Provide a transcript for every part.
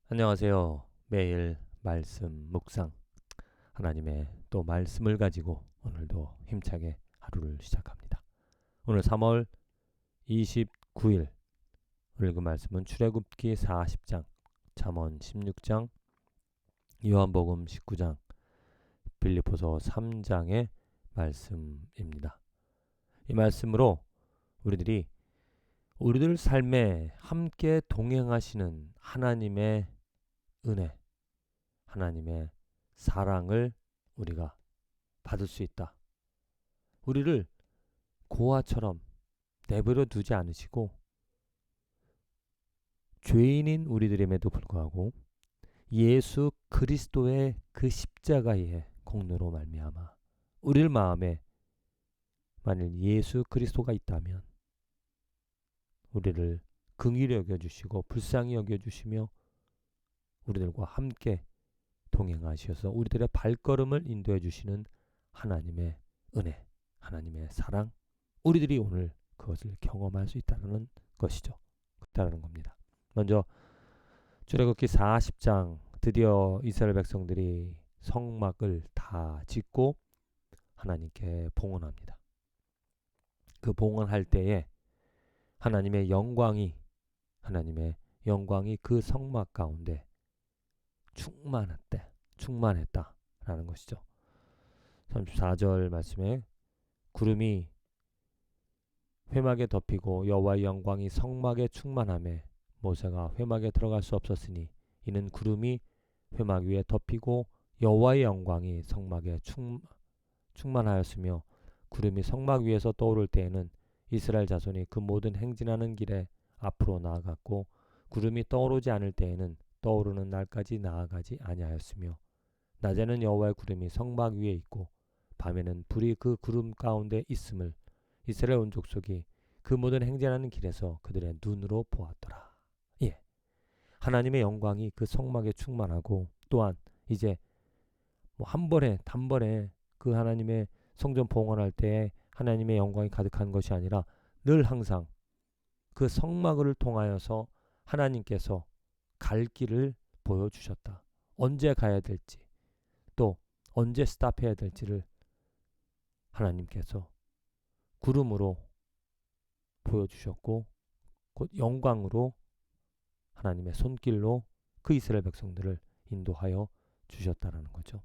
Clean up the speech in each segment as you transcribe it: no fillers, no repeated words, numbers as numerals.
안녕하세요. 매일 말씀 묵상 하나님의 또 말씀을 가지고 오늘도 힘차게 하루를 시작합니다. 오늘 3월 29일 읽은 말씀은 출애굽기 40장, 잠언 16장, 요한복음 19장, 빌립보서 3장의 말씀입니다. 이 말씀으로 우리들 삶에 함께 동행하시는 하나님의 은혜, 하나님의 사랑을 우리가 받을 수 있다. 우리를 고아처럼 내버려 두지 않으시고 죄인인 우리들임에도 불구하고 예수 그리스도의 그 십자가의 공로로 말미암아 우리들 마음에 만일 예수 그리스도가 있다면 우리를 긍휼히 여겨주시고 불쌍히 여겨주시며 우리들과 함께 동행하셔서 우리들의 발걸음을 인도해 주시는 하나님의 은혜, 하나님의 사랑, 우리들이 오늘 그것을 경험할 수 있다는 것이죠. 그렇다는 겁니다. 먼저 출애굽기 40장 드디어 이스라엘 백성들이 성막을 다 짓고 하나님께 봉헌합니다. 그 봉헌할 때에 하나님의 영광이 그 성막 가운데 충만했다라는 것이죠. 34절 말씀에 구름이 회막에 덮이고 여호와의 영광이 성막에 충만하매 모세가 회막에 들어갈 수 없었으니 이는 구름이 회막 위에 덮이고 여호와의 영광이 성막에 충만하였으며 구름이 성막 위에서 떠오를 때에는 이스라엘 자손이 그 모든 행진하는 길에 앞으로 나아갔고 구름이 떠오르지 않을 때에는 떠오르는 날까지 나아가지 아니하였으며 낮에는 여호와의 구름이 성막 위에 있고 밤에는 불이 그 구름 가운데 있음을 이스라엘 온 족속이 그 모든 행진하는 길에서 그들의 눈으로 보았더라. 예, 하나님의 영광이 그 성막에 충만하고 또한 이제 뭐 한 번에 단번에 그 하나님의 성전 봉헌할 때에 하나님의 영광이 가득한 것이 아니라 늘 항상 그 성막을 통하여서 하나님께서 갈 길을 보여주셨다. 언제 가야 될지 또 언제 스탑해야 될지를 하나님께서 구름으로 보여주셨고 곧 영광으로 하나님의 손길로 그 이스라엘 백성들을 인도하여 주셨다라는 거죠.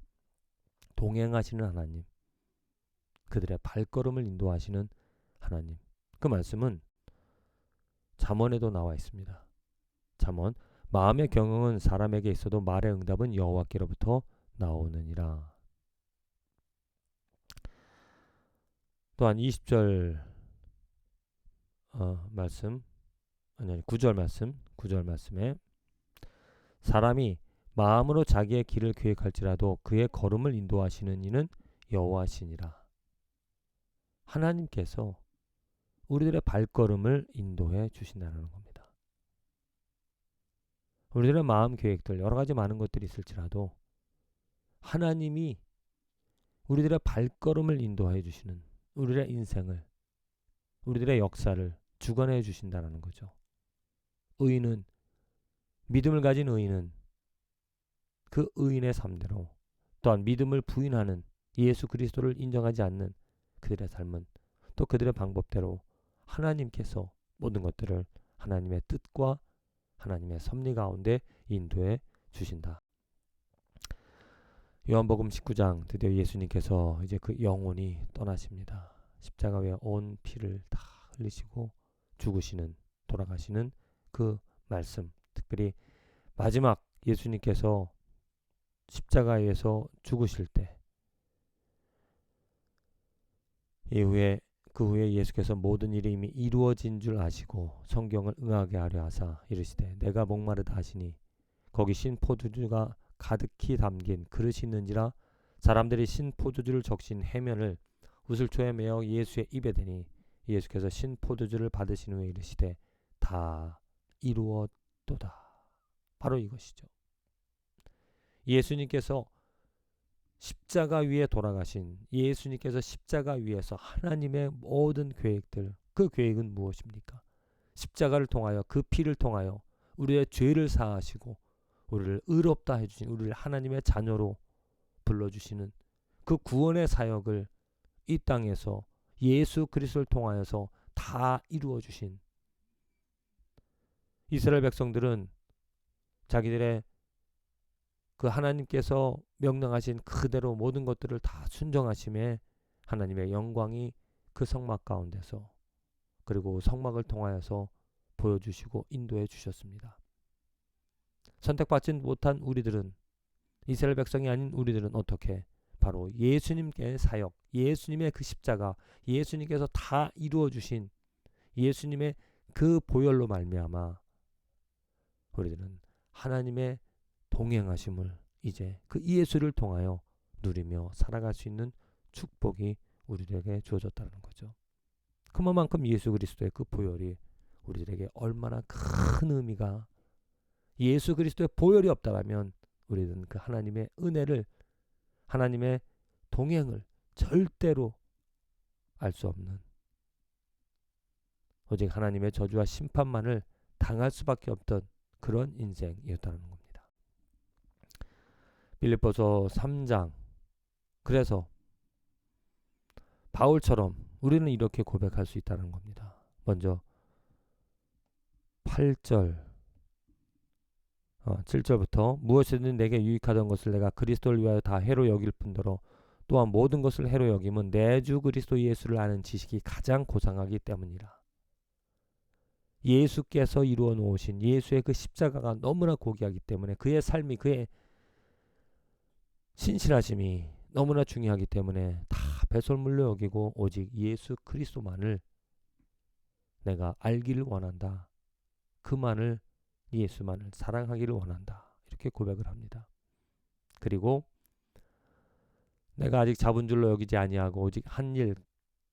동행하시는 하나님, 그들의 발걸음을 인도하시는 하나님. 그 말씀은 잠언에도 나와 있습니다. 잠언, 마음의 경영은 사람에게 있어도 말의 응답은 여호와께로부터 나오느니라. 또한 20절 말씀, 9절 말씀에 사람이 마음으로 자기의 길을 계획할지라도 그의 걸음을 인도하시는 이는 여호와시니라. 하나님께서 우리들의 발걸음을 인도해 주신다는 겁니다. 우리들의 마음 계획들 여러 가지 많은 것들이 있을지라도 하나님이 우리들의 발걸음을 인도해 주시는 우리들의 인생을 우리들의 역사를 주관해 주신다는 거죠. 의인은 믿음을 가진 의인은 그 의인의 삶대로 또한 믿음을 부인하는 예수 그리스도를 인정하지 않는 그들의 삶은 또 그들의 방법대로 하나님께서 모든 것들을 하나님의 뜻과 하나님의 섭리 가운데 인도해 주신다. 요한복음 19장 드디어 예수님께서 이제 그 영혼이 떠나십니다. 십자가 위에 온 피를 다 흘리시고 죽으시는 돌아가시는 그 말씀, 특별히 마지막 예수님께서 십자가에서 죽으실 때 그 후에 예수께서 모든 일이 이미 이루어진 줄 아시고 성경을 응하게 하려 하사 이르시되 내가 목마르다 하시니 거기 신 포도주가 가득히 담긴 그릇이 있는지라 사람들이 신 포도주를 적신 해면을 우슬초에 메어 예수의 입에 대니 예수께서 신 포도주를 받으신 후에 이르시되 다 이루었도다. 바로 이것이죠. 예수님께서 십자가 위에 돌아가신 예수님께서 십자가 위에서 하나님의 모든 계획들, 그 계획은 무엇입니까? 십자가를 통하여 그 피를 통하여 우리의 죄를 사하시고 우리를 의롭다 해주신, 우리를 하나님의 자녀로 불러주시는 그 구원의 사역을 이 땅에서 예수 그리스도를 통하여서 다 이루어 주신 이스라엘 백성들은 자기들의 그 하나님께서 명령하신 그대로 모든 것들을 다 순종하심에 하나님의 영광이 그 성막 가운데서 그리고 성막을 통하여서 보여주시고 인도해 주셨습니다. 선택받지 못한 우리들은, 이스라엘 백성이 아닌 우리들은 어떻게? 바로 예수님께 사역, 예수님의 그 십자가, 예수님께서 다 이루어 주신 예수님의 그 보혈로 말미암아 우리들은 하나님의 동행하심을 이제 그 예수를 통하여 누리며 살아갈 수 있는 축복이 우리들에게 주어졌다는 거죠. 그만큼 예수 그리스도의 그 보혈이 우리들에게 얼마나 큰 의미가, 예수 그리스도의 보혈이 없다라면 우리는 그 하나님의 은혜를, 하나님의 동행을 절대로 알 수 없는, 오직 하나님의 저주와 심판만을 당할 수밖에 없던 그런 인생이었다는 겁니다. 빌립보서 3장. 그래서 바울처럼 우리는 이렇게 고백할 수 있다는 겁니다. 먼저 8절 7절부터 무엇이든 내게 유익하던 것을 내가 그리스도를 위하여 다 해로 여길 뿐더러 또한 모든 것을 해로 여김은 내 주 그리스도 예수를 아는 지식이 가장 고상하기 때문이라. 예수께서 이루어 놓으신 예수의 그 십자가가 너무나 고귀하기 때문에, 그의 삶이, 그의 신실하심이 너무나 중요하기 때문에 다 배설물로 여기고 오직 예수 그리스도만을 내가 알기를 원한다. 그만을, 예수만을 사랑하기를 원한다. 이렇게 고백을 합니다. 그리고 내가 아직 잡은 줄로 여기지 아니하고 오직 한 일,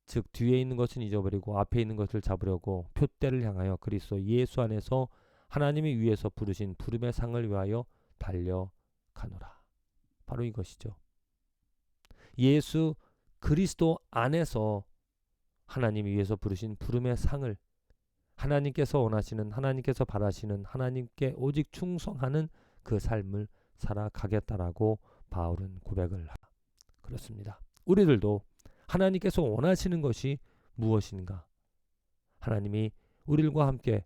즉 뒤에 있는 것은 잊어버리고 앞에 있는 것을 잡으려고 표대를 향하여 그리스도 예수 안에서 하나님이 위에서 부르신 부름의 상을 위하여 달려가노라. 바로 이것이죠. 예수 그리스도 안에서 하나님이 위에서 부르신 부름의 상을, 하나님께서 원하시는, 하나님께서 바라시는, 하나님께 오직 충성하는 그 삶을 살아가겠다라고 바울은 고백을 그렇습니다. 우리들도 하나님께서 원하시는 것이 무엇인가? 하나님이 우리들과 함께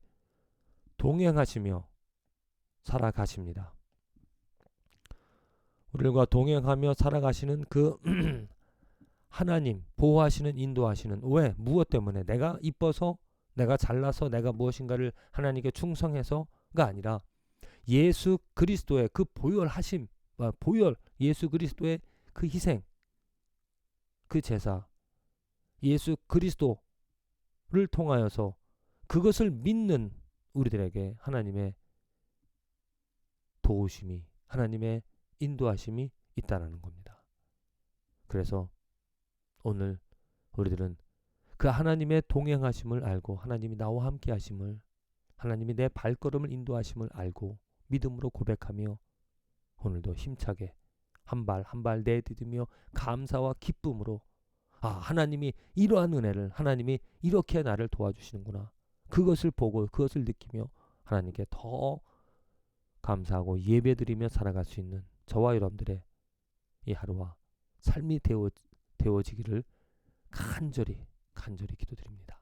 동행하시며 살아가십니다. 우리들과 동행하며 살아가시는 그 하나님, 보호하시는, 인도하시는, 왜? 무엇 때문에? 내가 이뻐서, 내가 잘나서, 내가 무엇인가를 하나님께 충성해서가 아니라 예수 그리스도의 그 보혈하심, 보혈, 예수 그리스도의 그 희생, 그 제사, 예수 그리스도를 통하여서 그것을 믿는 우리들에게 하나님의 도우심이, 하나님의 인도하심이 있다는 겁니다. 그래서 오늘 우리들은 그 하나님의 동행하심을 알고, 하나님이 나와 함께 하심을, 하나님이 내 발걸음을 인도하심을 알고 믿음으로 고백하며 오늘도 힘차게 한 발 한 발 내디디며 감사와 기쁨으로, 하나님이 이러한 은혜를, 하나님이 이렇게 나를 도와주시는구나, 그것을 보고 그것을 느끼며 하나님께 더 감사하고 예배드리며 살아갈 수 있는 저와 여러분들의 이 하루와 삶이 되어지기를 간절히 기도드립니다.